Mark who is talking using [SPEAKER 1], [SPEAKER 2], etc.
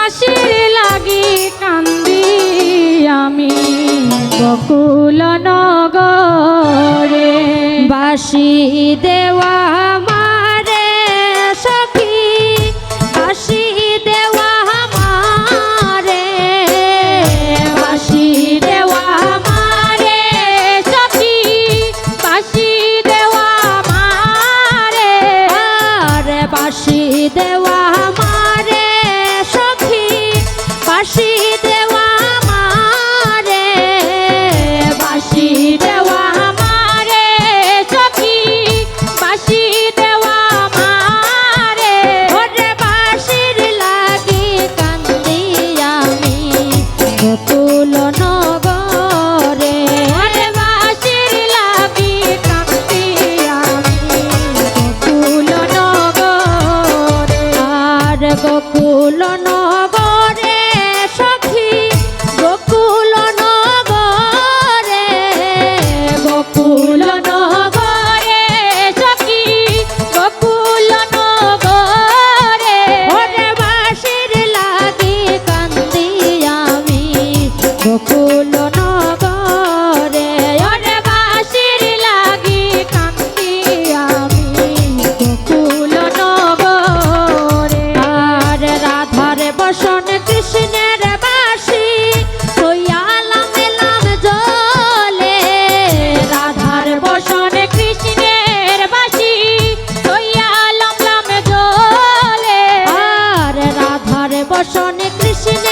[SPEAKER 1] বাঁশির লাগি কান্দি আমি বকুল নগরে। বাঁশি দেওয়া আমারে সখী, বাঁশি দেওয়া আমারে, বাঁশি দেওয়া আমারে সখী, বাঁশি দেওয়া আমারে, আরে বাঁশি দেওয়া আমারে সখী, বাঁশি দেওয়া আমারে, বাঁশি দেওয়া আমারে সখী, বাঁশি দেওয়া আমারে। ওরে বাঁশির লাগি কান্দি আমি বকুল নগরে। ওরে বাঁশির লাগি কান্দি আমি বকুল নগরে। আর বকুল নগরে সখী, বকুল নগরে, বকুল নগরে সখী, বকুল নগরে। ওরে বাঁশির লাগি কান্দি আমি বকুল নগরে। ওরে বাঁশির লাগি কান্দি আমি বকুল নগরে। আর রাধার বসন কৃষ্ণের বাঁশি হইয়ালাম এলাম জলে। রাধার বসন কৃষ্ণের বাঁশি হইয়ালাম জলে। আর রাধার বসন কৃষ্ণ